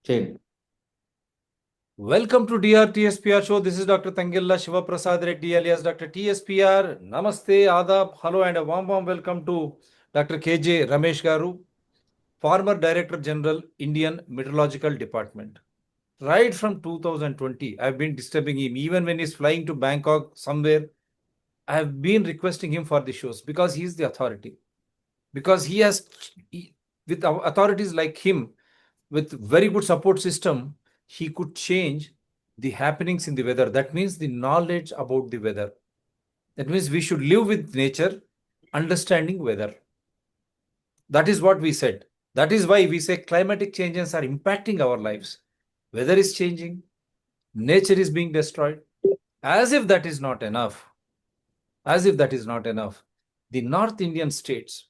Change. Welcome to DRTSPR show. This is Dr. Tangella Shiva Prasad Reddy alias Dr. TSPR. Namaste, Adab, hello, and a warm welcome to Dr. KJ Ramesh Garu, former Director General, Indian Meteorological Department. Right from 2020, I've been disturbing him. Even when he's flying to Bangkok somewhere, I have been requesting him for the shows because he's the authority. Because with authorities like him, with very good support system, he could change the happenings in the weather. That means the knowledge about the weather. That means we should live with nature, understanding weather. That is what we said. That is why we say climatic changes are impacting our lives. Weather is changing, nature is being destroyed. As if that is not enough, the North Indian states,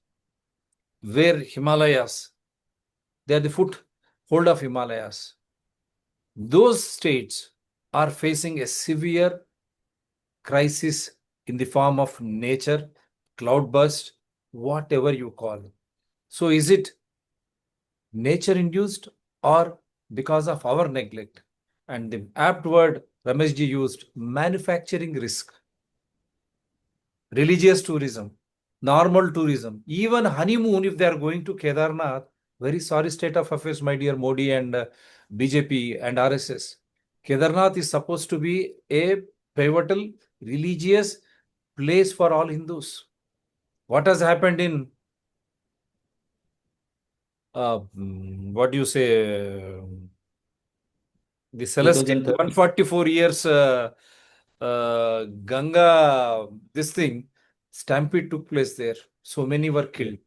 where Himalayas, they are the foothold of Himalayas. Those states are facing a severe crisis in the form of nature, cloudburst, whatever you call. So is it nature induced or because of our neglect? And the apt word Rameshji used, manufacturing risk, religious tourism, normal tourism, even honeymoon if they are going to Kedarnath. Very sorry state of affairs, my dear Modi and BJP and RSS. Kedarnath is supposed to be a pivotal religious place for all Hindus. What has happened in, what do you say, the celestial 144 years Ganga, this thing, stampede took place there. So many were killed.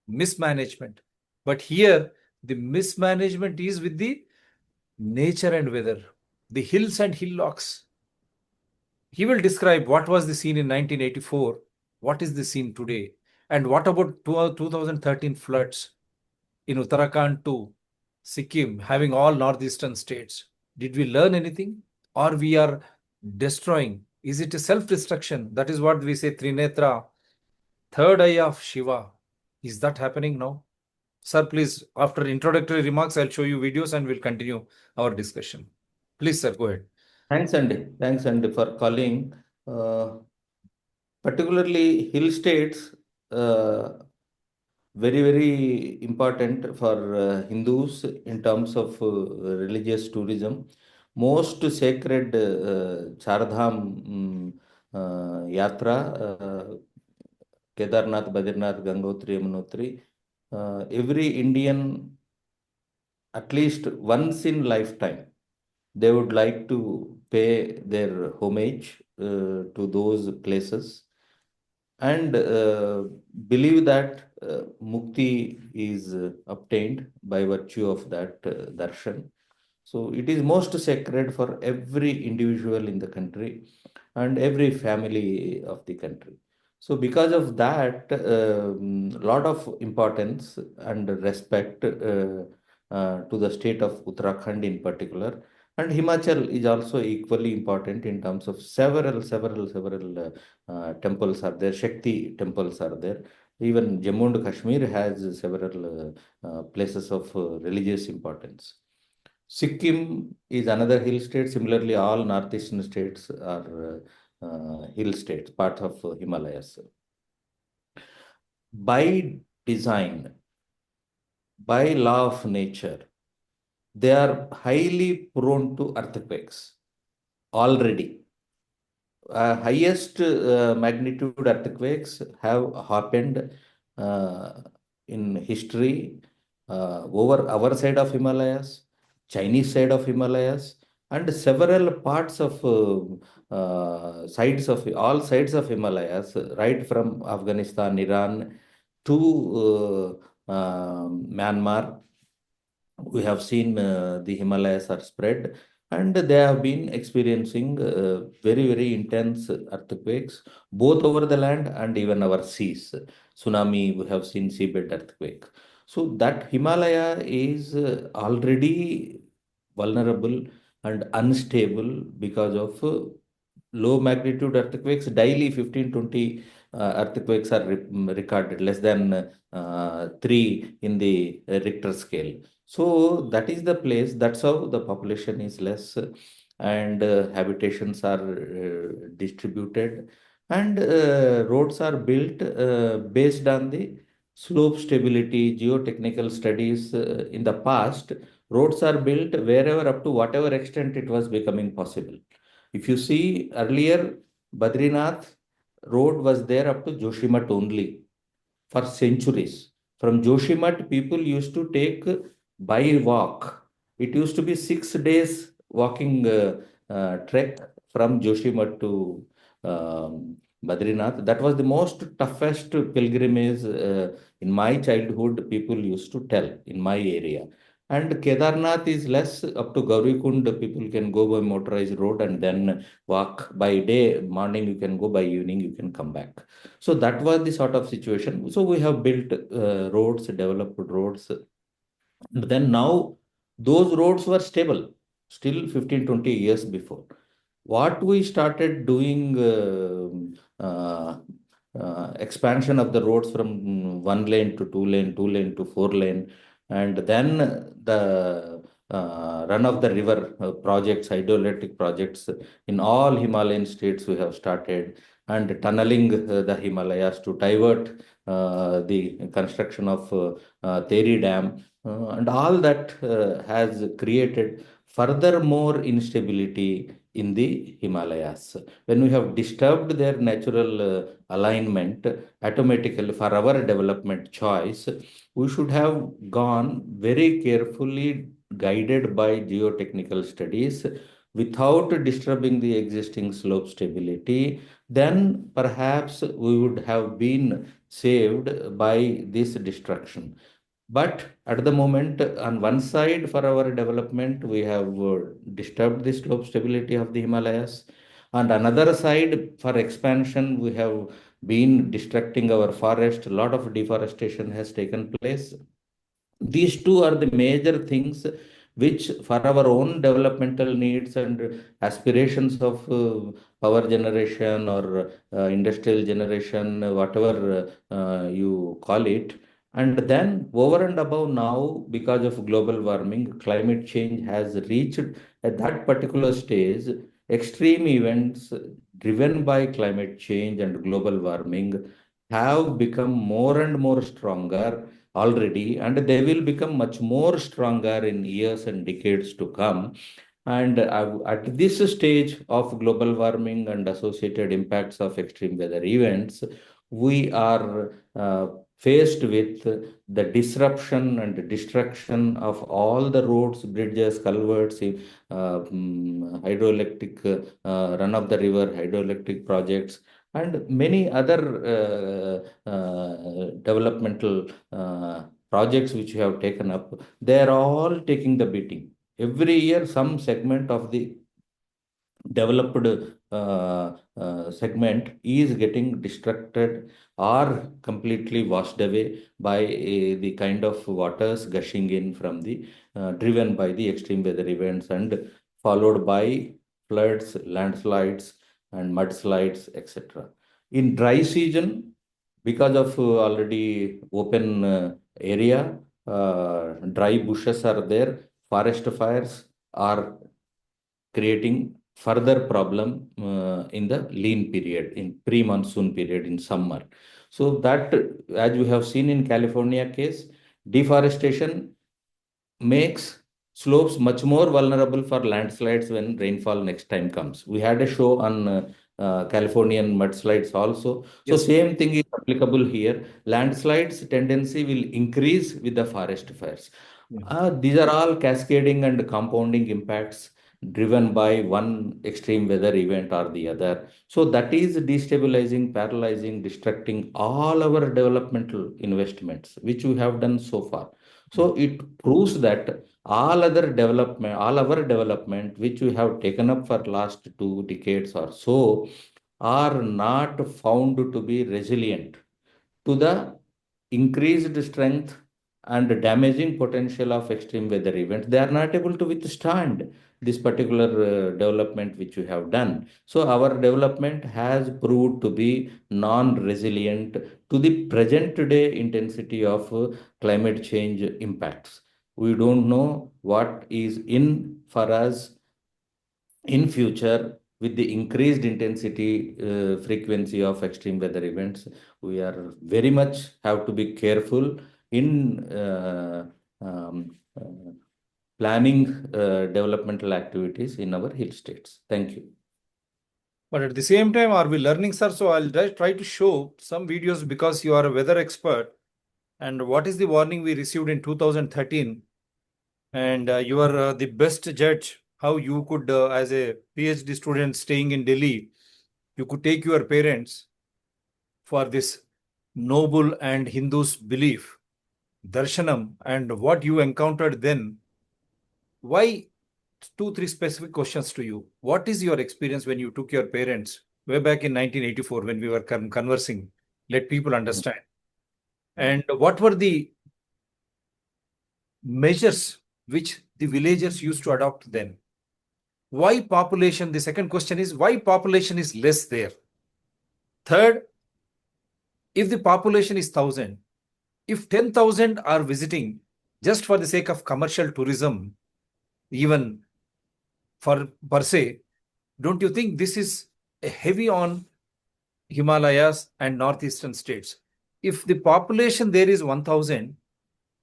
Mismanagement. But here, the mismanagement is with the nature and weather, the hills and hillocks. He will describe what was the scene in 1984, what is the scene today, and what about 2013 floods in Uttarakhand to Sikkim, having all northeastern states. Did we learn anything? Or we are destroying? Is it a self-destruction? That is what we say, Trinetra, third eye of Shiva. Is that happening now? Sir, please, after introductory remarks, I'll show you videos and we'll continue our discussion. Please, sir, go ahead. Thanks, Andy, for calling. Particularly hill states, very important for Hindus in terms of religious tourism. Most sacred Chardham Yatra, Kedarnath, Badrinath, Gangotri, Yamunotri, every Indian, at least once in lifetime, they would like to pay their homage to those places and believe that mukti is obtained by virtue of that darshan. So it is most sacred for every individual in the country and every family of the country. So because of that, lot of importance and respect to the state of Uttarakhand in particular. And Himachal is also equally important in terms of several temples are there, Shakti temples are there. Even Jammu and Kashmir has several places of religious importance. Sikkim is another hill state. Similarly, all northeastern states are hill states, part of Himalayas. By design, by law of nature, they are highly prone to earthquakes already. Highest magnitude earthquakes have happened in history over our side of Himalayas, Chinese side of Himalayas, and several parts of sides of all sides of Himalayas, right from Afghanistan, Iran to Myanmar. We have seen the Himalayas are spread and they have been experiencing very intense earthquakes, both over the land and even our seas. Tsunami, we have seen seabed earthquake. So that Himalaya is already vulnerable and unstable because of low magnitude earthquakes. Daily 15-20 earthquakes are recorded, less than 3 in the Richter scale. So that is the place. That's how the population is less, and habitations are distributed, and roads are built based on the slope stability, geotechnical studies. In the past, roads are built wherever up to whatever extent it was becoming possible. If you see earlier, Badrinath road was there up to Joshimath only for centuries. From Joshimath, people used to take by walk. It used to be 6 days walking trek from Joshimath to Badrinath. That was the most toughest pilgrimage in my childhood. People used to tell in my area. And Kedarnath is less up to Gaurikund. People can go by motorized road and then walk by day. Morning you can go, by evening you can come back. So that was the sort of situation. So we have built roads, developed roads. But then now those roads were stable still 15, 20 years before. What we started doing, expansion of the roads from one lane to two lane to four lane, and then the run of the river projects, hydroelectric projects in all Himalayan states we have started, and tunneling the Himalayas to divert the construction of Teri Dam, and all that has created further more instability in the Himalayas. When we have disturbed their natural alignment, automatically for our development choice, we should have gone very carefully, guided by geotechnical studies, without disturbing the existing slope stability. Then perhaps we would have been saved by this destruction. But at the moment, on one side, for our development, we have disturbed the slope stability of the Himalayas. On another side, for expansion, we have been destructing our forest. A lot of deforestation has taken place. These two are the major things which, for our own developmental needs and aspirations of power generation or industrial generation, whatever you call it. And then, over and above now, because of global warming, climate change has reached at that particular stage. Extreme events driven by climate change and global warming have become more and more stronger already, and they will become much more stronger in years and decades to come. And at this stage of global warming and associated impacts of extreme weather events, we are faced with the disruption and destruction of all the roads, bridges, culverts, hydroelectric run of the river, hydroelectric projects, and many other developmental projects which we have taken up. They are all taking the beating. Every year, some segment of the developed segment is getting distracted or completely washed away by the kind of waters gushing in from the driven by the extreme weather events, and followed by floods, landslides, and mudslides, etc. In dry season, because of already open area, dry bushes are there, forest fires are creating further problem in the lean period, in pre-monsoon period in summer. So that, as we have seen in California case, deforestation makes slopes much more vulnerable for landslides when rainfall next time comes. We had a show on Californian mudslides also. So Yes. same thing is applicable here. Landslides tendency will increase with the forest fires. These are all cascading and compounding impacts driven by one extreme weather event or the other. So that is destabilizing, paralyzing, distracting all our developmental investments, which we have done so far. So it proves that all our development, which we have taken up for last 2 decades or so, are not found to be resilient to the increased strength and damaging potential of extreme weather events. They are not able to withstand this particular development which we have done. So our development has proved to be non-resilient to the present day intensity of climate change impacts. We don't know what is in for us in future with the increased intensity frequency of extreme weather events. We are very much have to be careful in planning developmental activities in our hill states. Thank you. But at the same time, are we learning, sir? So I'll try to show some videos because you are a weather expert. And what is the warning we received in 2013? And you are the best judge how you could, as a PhD student staying in Delhi, you could take your parents for this noble and Hindus belief, darshanam, and what you encountered then. Why? 2, 3 specific questions to you. What is your experience when you took your parents way back in 1984 when we were conversing? Let people understand. And what were the measures which the villagers used to adopt then? Why population? The second question is why population is less there? Third, if the population is 1,000, if 10,000 are visiting just for the sake of commercial tourism, even for per se, don't you think this is heavy on Himalayas and northeastern states? If the population there is 1,000,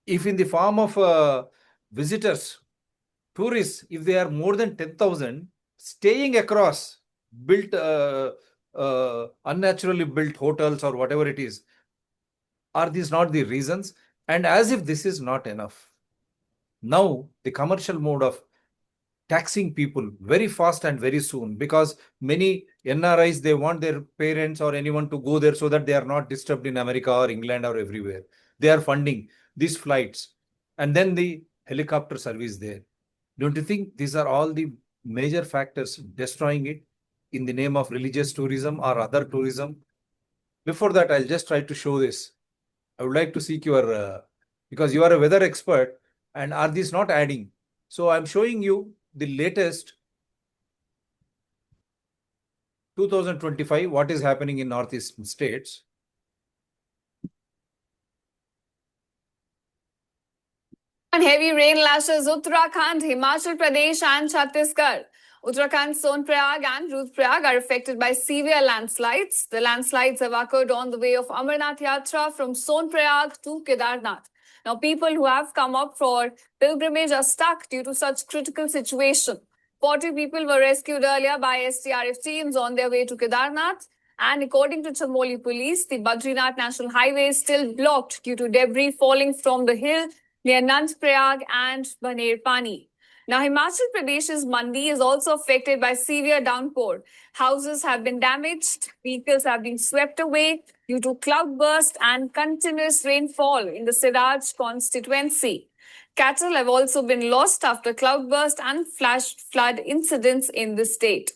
if in the form of visitors, tourists, if they are more than 10,000, staying across built, unnaturally built hotels or whatever it is, are these not the reasons? And as if this is not enough, now the commercial mode of taxing people very fast and very soon, because many NRIs, they want their parents or anyone to go there so that they are not disturbed in America or England or everywhere. They are funding these flights and then the helicopter service there. Don't you think these are all the major factors destroying it in the name of religious tourism or other tourism? Before that, I'll just try to show this. I would like to seek your, because you are a weather expert, and are these not adding? So I'm showing you the latest 2025, what is happening in northeastern states. Heavy rain lashes Uttarakhand, Himachal Pradesh and Chhattisgarh. Uttarakhand's Sonprayag and Rudraprayag are affected by severe landslides. The landslides have occurred on the way of Amarnath Yatra from Sonprayag to Kedarnath. Now, people who have come up for pilgrimage are stuck due to such critical situation. 40 people were rescued earlier by SDRF teams on their way to Kedarnath. And according to Chamoli police, the Badrinath National Highway is still blocked due to debris falling from the hill near Nandprayag and Baner Pani. Now, Himachal Pradesh's Mandi is also affected by severe downpour. Houses have been damaged, vehicles have been swept away due to cloudburst and continuous rainfall in the Siraj constituency. Cattle have also been lost after cloudburst and flash flood incidents in the state.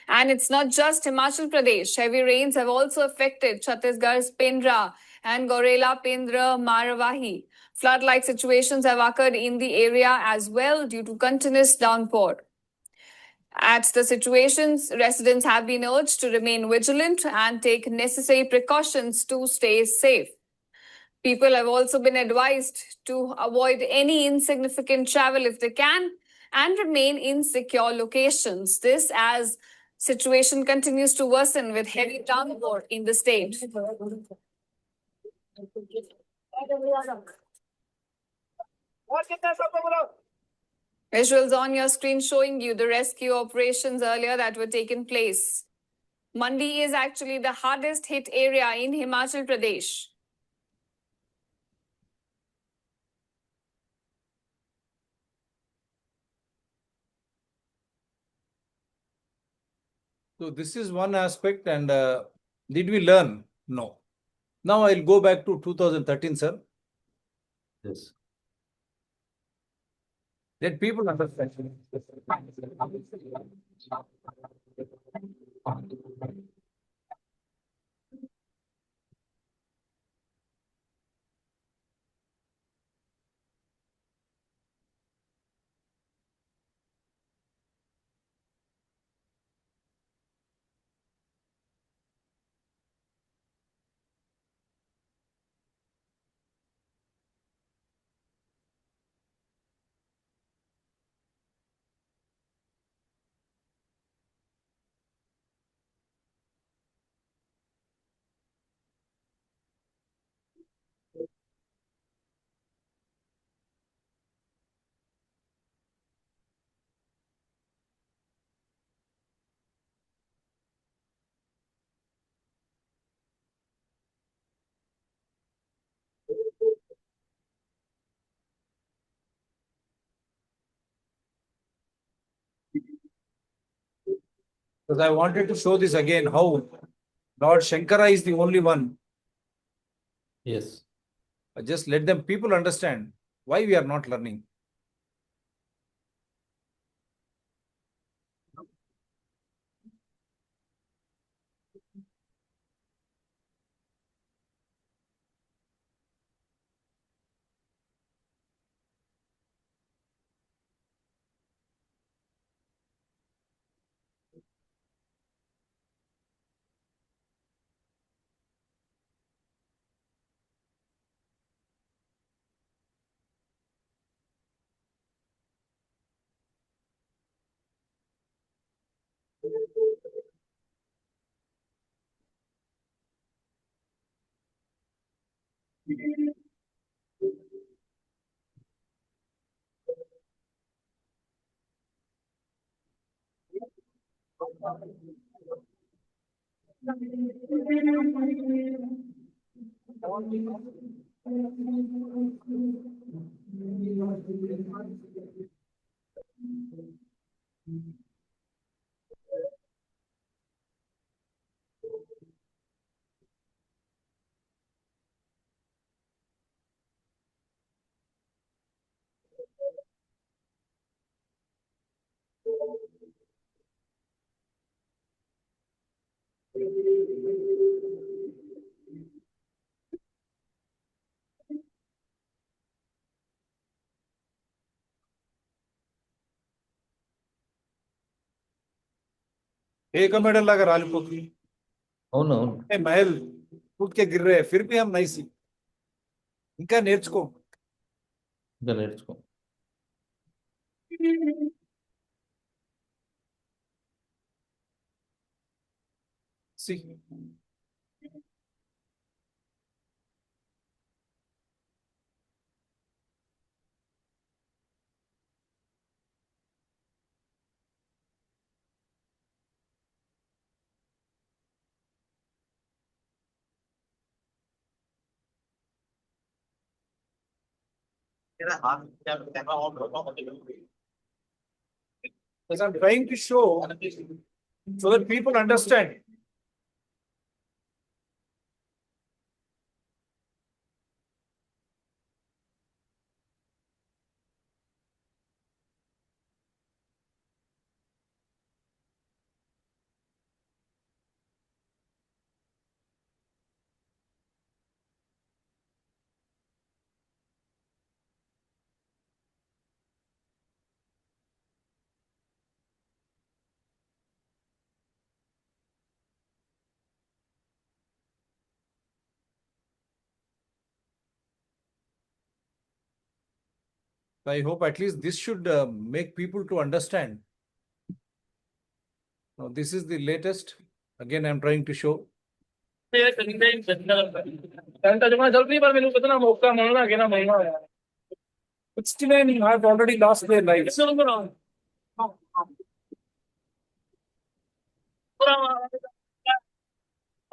And it's not just Himachal Pradesh. Heavy rains have also affected Chhattisgarh's Pendra and Gorela Pendra Maravahi. Flood-like situations have occurred in the area as well due to continuous downpour. At the situations, residents have been urged to remain vigilant and take necessary precautions to stay safe. People have also been advised to avoid any insignificant travel if they can and remain in secure locations. This as situation continues to worsen with heavy downpour in the state. Visuals on your screen showing you the rescue operations earlier that were taking place. Mandi is actually the hardest hit area in Himachal Pradesh. So this is one aspect, and did we learn? No. Now I'll go back to 2013, sir. Yes. Let people understand. Because I wanted to show this again, how Lord Shankara is the only one. Yes. Just let them people understand why we are not learning. एक medal लाकर रालिपोती అవునవును. महल टूट के गिर रहे हैं, फिर भी हम नहीं सीख ఇంకా నేర్చుకో. ఇంకా నేర్చుకో. See. As I'm trying to show so that people understand. I hope at least this should make people to understand. Now, this is the latest. Again, I'm trying to show. 69 have already lost their lives.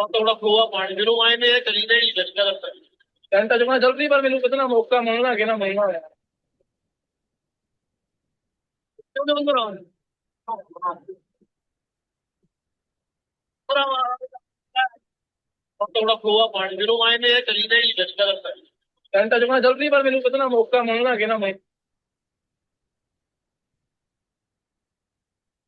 थोड़ा खोआ पानी फिर वो आए ने चली नहीं झटका लगता है घंटा जमा जल्दी पर मैंने कितना मौका मिलना कि ना महंगा है क्यों नहीं बंद रहा थोड़ा खोआ पानी फिर वो आए ने चली नहीं झटका लगता है घंटा जमा जल्दी पर मैंने कितना मौका मिलना कि ना महंगा.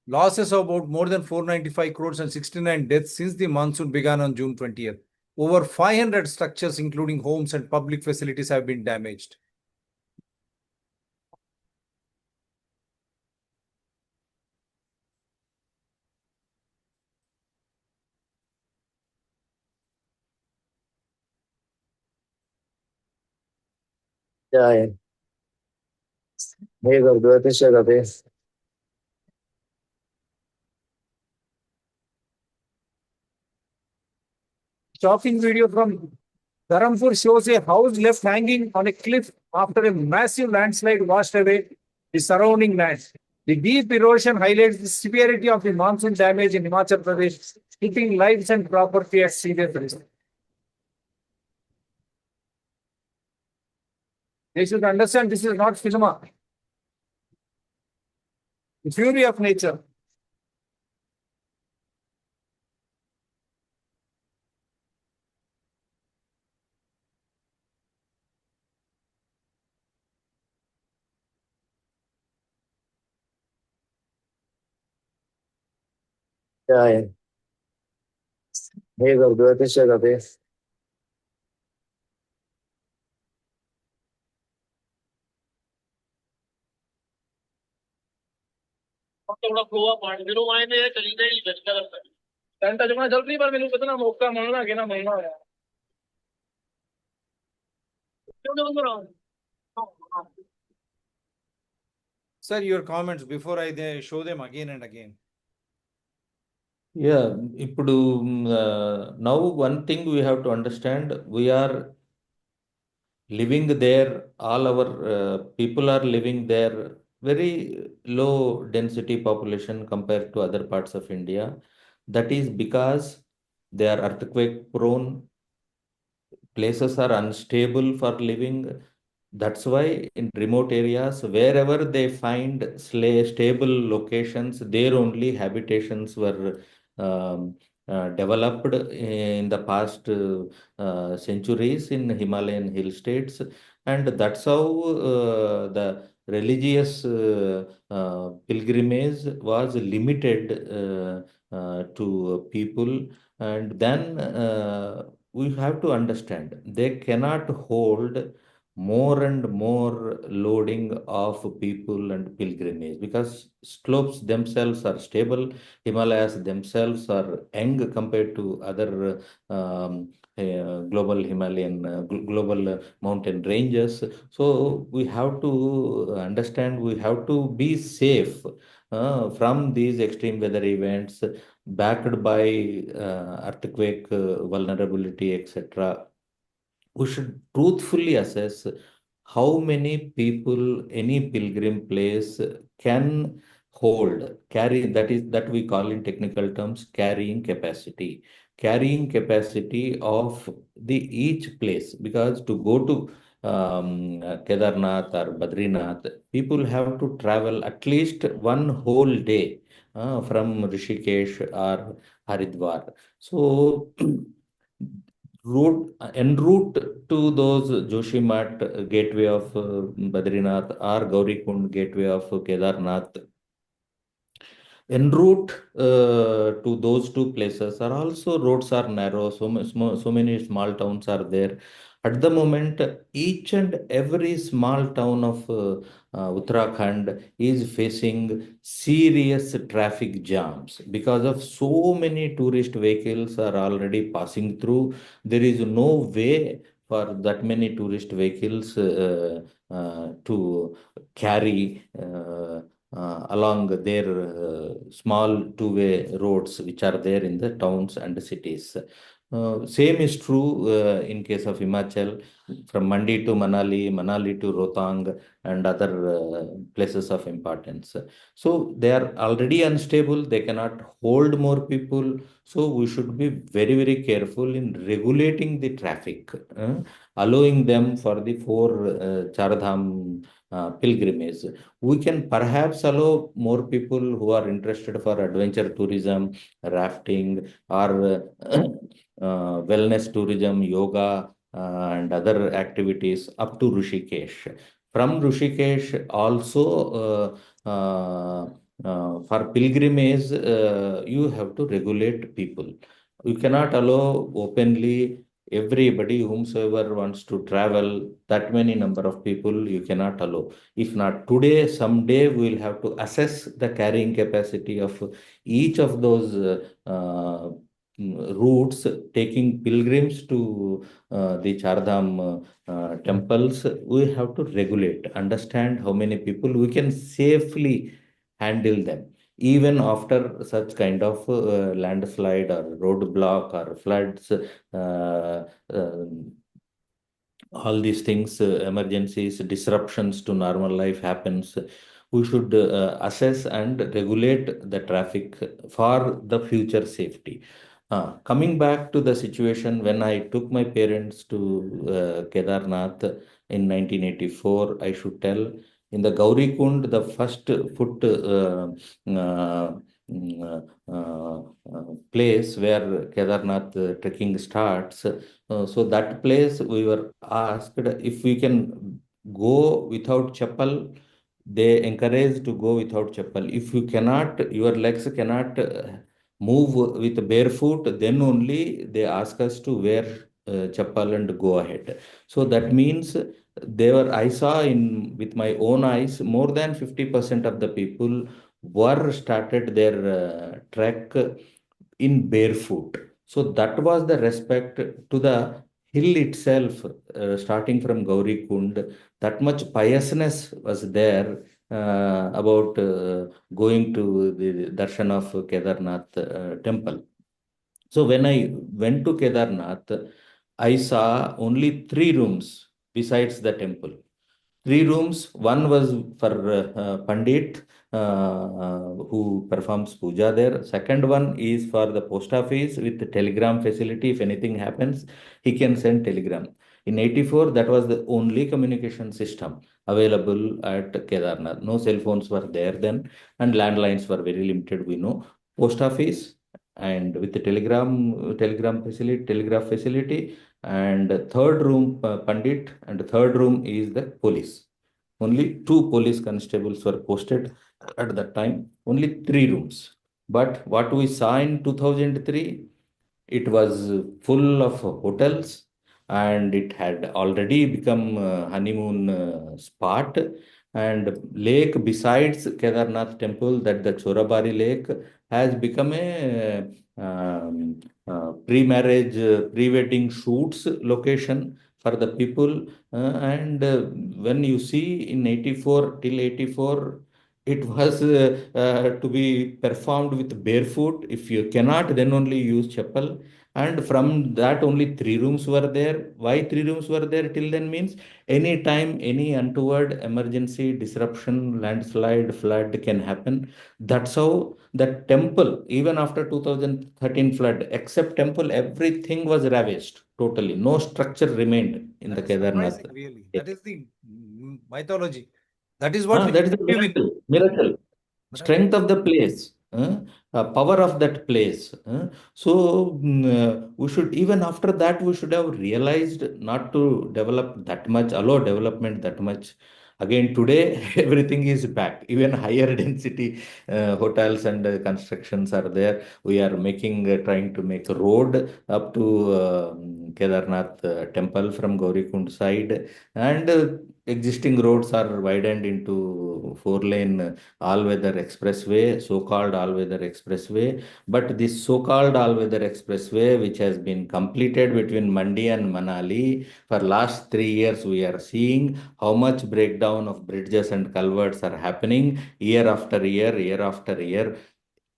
Losses of about more than 495 crores and 69 deaths since the monsoon began on June 20th. Over 500 structures, including homes and public facilities, have been damaged. Dai, hey Gurdu, ateş yakaladı. Shocking video from Dharampur shows a house left hanging on a cliff after a massive landslide washed away the surrounding land. The deep erosion highlights the severity of the monsoon damage in Himachal Pradesh, hitting lives and property at serious risk. They should understand this is not cinema. The fury of nature. जय हे गुरुदेव जगते थोड़ा flow point zero मायने चली जाएगी झटका लगता है घंटा जमा जल्दी पर मैंने कितना मौका मिलना कि ना मिलना है क्यों नहीं बोल रहा हूँ Sir, your comments before I show them again and again. Yeah, ఇప్పుడు now one thing we have to understand, we are living there, all our people are living there, very low density population compared to other parts of India. That is because they are earthquake prone, places are unstable for living. That's why in remote areas, wherever they find stable locations, there only habitations were developed in the past centuries in Himalayan hill states. And that's how the religious pilgrimage was limited to people. And then we have to understand they cannot hold more and more loading of people and pilgrimage because slopes themselves are stable. Himalayas themselves are young compared to other global Himalayan, global mountain ranges. So we have to understand, we have to be safe from these extreme weather events, backed by earthquake vulnerability, etc. We should truthfully assess how many people any pilgrim place can hold, carry, that we call in technical terms carrying capacity of the each place. Because to go to Kedarnath or Badrinath, people have to travel at least one whole day from Rishikesh or Haridwar. So route en route to those Joshimat gateway of Badrinath or Gaurikund gateway of Kedarnath, en route to those two places are also roads are narrow, so many small towns are there. At the moment, each and every small town of Uttarakhand is facing serious traffic jams because of so many tourist vehicles are already passing through. There is no way for that many tourist vehicles to carry along their small two-way roads which are there in the towns and cities. Same is true in case of Himachal, from Mandi to Manali, Manali to Rohtang, and other places of importance. So they are already unstable, they cannot hold more people. So we should be very, very careful in regulating the traffic, allowing them for the four Chardham pilgrimage. We can perhaps allow more people who are interested for adventure tourism, rafting, or wellness tourism, yoga, and other activities up to Rishikesh. From Rishikesh, also for pilgrimage, you have to regulate people. You cannot allow openly everybody whomsoever wants to travel, that many number of people you cannot allow. If not today, someday we will have to assess the carrying capacity of each of those routes taking pilgrims to the Chardham temples. We have to regulate, understand how many people we can safely handle them. Even after such kind of landslide or roadblock or floods, all these things, emergencies, disruptions to normal life happens, we should assess and regulate the traffic for the future safety. Coming back to the situation when I took my parents to Kedarnath in 1984, I should tell, in the Gauri Kund, the first foot place where Kedarnath trekking starts. So that place we were asked if we can go without chappal. They encourage to go without chappal. If you cannot, your legs cannot move with barefoot, then only they ask us to wear chappal and go ahead. So that means I saw in with my own eyes, more than 50% of the people were started their trek in barefoot. So that was the respect to the hill itself, starting from Gauri Kund. That much piousness was there about going to the darshan of Kedarnath temple. So when I went to Kedarnath, I saw only 3 rooms besides the temple. 3 rooms. One was for Pandit who performs puja there. Second one is for the post office with the telegram facility. If anything happens, he can send telegram. In 84, that was the only communication system available at Kedarnath. No cell phones were there then, and landlines were very limited. We know post office and with the telegram facility, telegraph facility, and third room Pandit, and the third room is the police. Only 2 police constables were posted at that time. Only 3 rooms. But what we saw in 2003, it was full of hotels, and it had already become honeymoon spot. And lake besides Kedarnath temple, that the Chorabari lake has become a pre-marriage, pre-wedding shoots location for the people. And when you see in 84 till 84, it was to be performed with barefoot. If you cannot, then only use chappal. And from that, only 3 rooms were there. Why 3 rooms were there till then means, any time any untoward emergency, disruption, landslide, flood can happen. That's how the temple, even after 2013 flood, except temple, everything was ravished totally. No structure remained in the That is Kedarnath. surprising, really. That is the mythology. That is what we That is the believe in. miracle, But strength of the place, power of that place. So we should, even after that, we should have realized not to develop that much, allow development that much. Again, today, everything is back. Even higher density hotels and constructions are there. We are trying to make a road up to Kedarnath temple from Gaurikund side. And existing roads are widened into 4-lane all-weather expressway, so-called all-weather expressway. But this so-called all-weather expressway, which has been completed between Mandi and Manali, for last 3 years, we are seeing how much breakdown of bridges and culverts are happening year after year, year after year.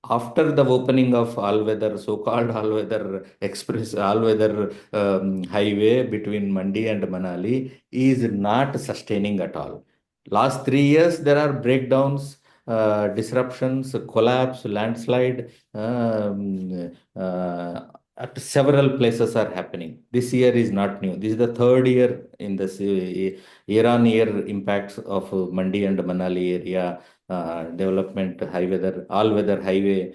After the opening of all-weather, so-called all-weather express, all-weather highway between Mandi and Manali is not sustaining at all. Last 3 years, there are breakdowns, disruptions, collapse, landslide, at several places are happening. This year is not new. This is the third year in this year-on-year impacts of Mandi and Manali area development, all-weather highway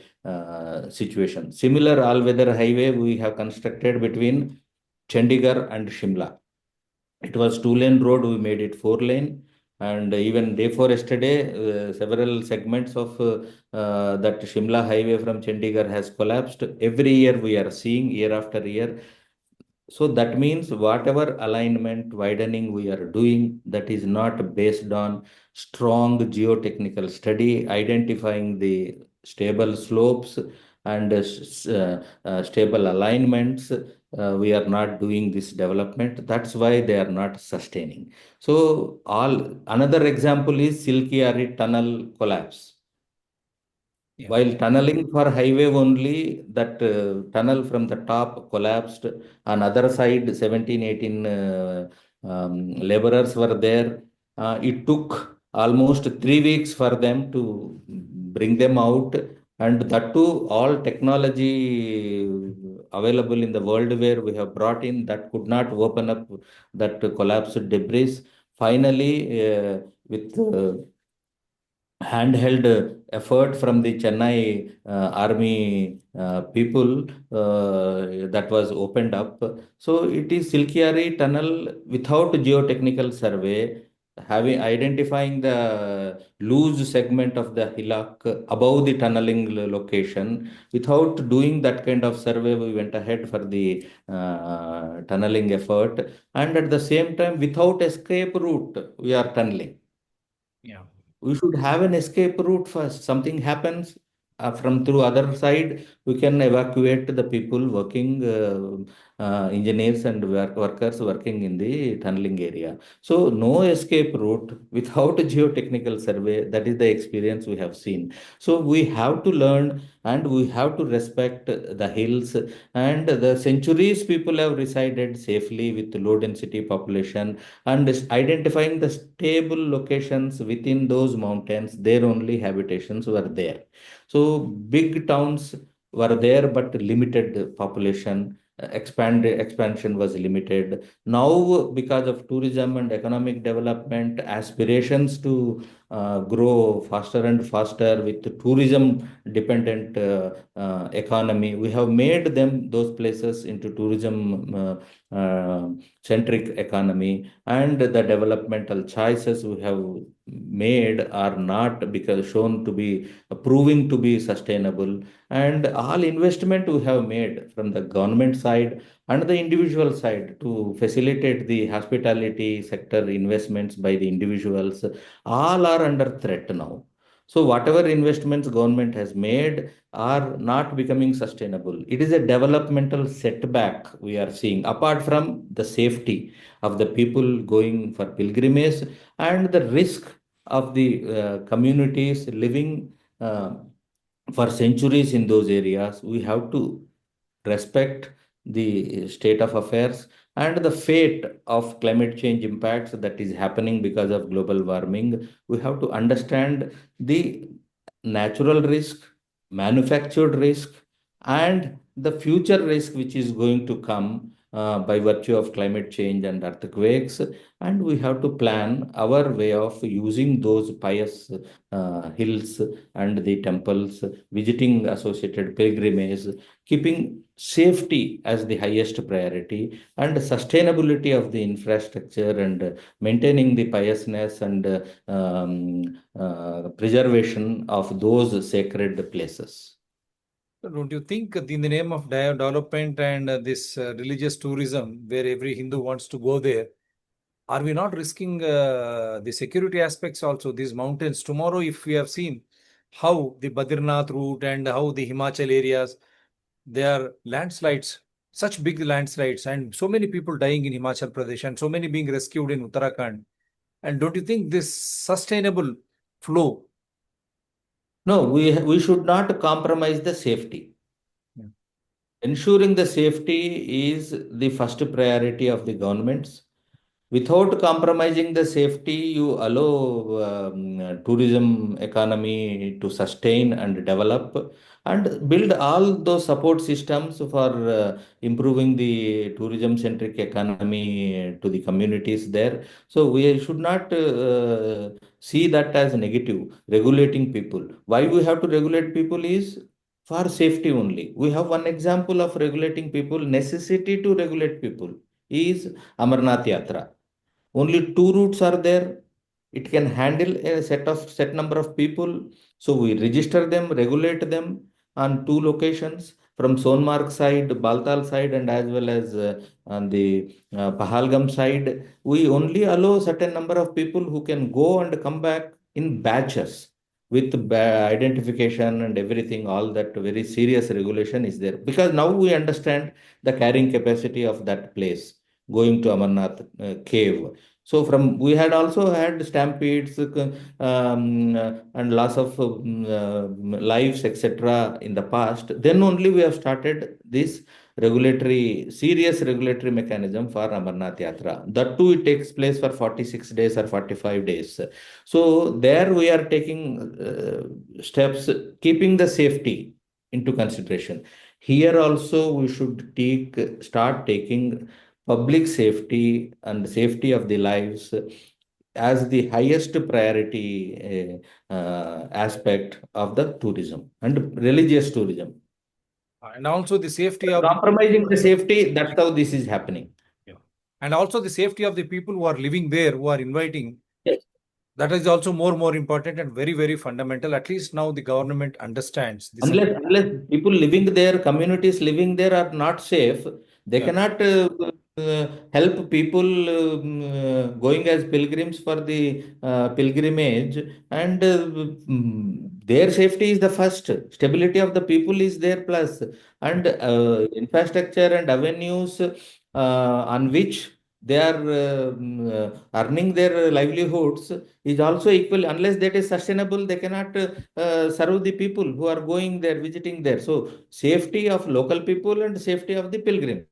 situation. Similar all-weather highway we have constructed between Chandigarh and Shimla. It was 2-lane road, we made it 4-lane. And even day before yesterday, several segments of that Shimla highway from Chandigarh has collapsed. Every year we are seeing, year after year. So that means whatever alignment widening we are doing, that is not based on strong geotechnical study, identifying the stable slopes and stable alignments. We are not doing this development. That's why they are not sustaining. So another example is Silkiari tunnel collapse. While tunneling for highway only, that tunnel from the top collapsed. On other side, 17, 18 laborers were there. It took almost 3 weeks for them to bring them out. And that too, all technology available in the world where we have brought in, that could not open up that collapsed debris. Finally, with handheld effort from the Chennai army people, that was opened up. So it is Silkiari tunnel without geotechnical survey. identifying the loose segment of the hillock above the tunneling location. Without doing that kind of survey, we went ahead for the tunneling effort, and at the same time, without escape route, we are tunneling. Yeah. We should have an escape route first. Something happens from through other side, we can evacuate the people working, engineers and workers working in the tunneling area. So no escape route without a geotechnical survey. That is the experience we have seen. So we have to learn and we have to respect the hills and the centuries people have resided safely with low density population, and identifying the stable locations within those mountains, their only habitations were there. So big towns were there, but limited population. Expansion was limited. Now, because of tourism and economic development, aspirations to grow faster and faster with tourism dependent economy, we have made them those places into tourism centric economy, and the developmental choices we have made are not because shown to be proving to be sustainable. And all investment we have made from the government side and the individual side to facilitate the hospitality sector investments by the individuals, all are under threat now. So whatever investments government has made are not becoming sustainable. It is a developmental setback we are seeing, apart from the safety of the people going for pilgrimage and the risk of the communities living for centuries in those areas. We have to respect the state of affairs and the fate of climate change impacts that is happening because of global warming. We have to understand the natural risk, manufactured risk, and the future risk which is going to come by virtue of climate change and earthquakes. And we have to plan our way of using those pious hills and the temples, visiting associated pilgrimage, keeping safety as the highest priority, and sustainability of the infrastructure, and maintaining the piousness and preservation of those sacred places. Don't you think in the name of development and this religious tourism, where every Hindu wants to go there, are we not risking the security aspects also? These mountains tomorrow, if we have seen how the Badrinath route and how the Himachal areas, there are landslides, such big landslides, and so many people dying in Himachal Pradesh and so many being rescued in Uttarakhand. And don't you think this sustainable flow? No, we should not compromise the safety. Yeah. Ensuring the safety is the first priority of the governments. Without compromising the safety, you allow tourism economy to sustain and develop and build all those support systems for improving the tourism centric economy to the communities there. So we should not see that as negative. Regulating people. Why we have to regulate people is for safety only. We have one example of regulating people. Necessity to regulate people is Amarnath Yatra. Only two routes are there. It can handle a set number of people. So we register them, regulate them on two locations from Sonmarg side, Baltal side, and as well as on the Pahalgam side. We only allow certain number of people who can go and come back in batches with identification and everything. All that very serious regulation is there because now we understand the carrying capacity of that place going to Amarnath cave. So from we had also had stampedes and loss of lives, etc. in the past. Then only we have started this serious regulatory mechanism for Amarnath Yatra. That too, it takes place for 46 days or 45 days. So there we are taking steps, keeping the safety into consideration. Here also we should start taking public safety and safety of the lives as the highest priority aspect of the tourism and religious tourism. And also the safety of Compromising the safety, that's how this is happening. and also the safety of the people who are living there, who are inviting. Yes. That is also more important and very fundamental. At least now the government understands this. Unless people living there, communities living there are not safe, they Yeah. cannot help people going as pilgrims for the pilgrimage, and their safety is the first. Stability of the people is there plus, and infrastructure and avenues on which they are earning their livelihoods is also equal. Unless that is sustainable, they cannot serve the people who are going there, visiting there. So safety of local people and safety of the pilgrim.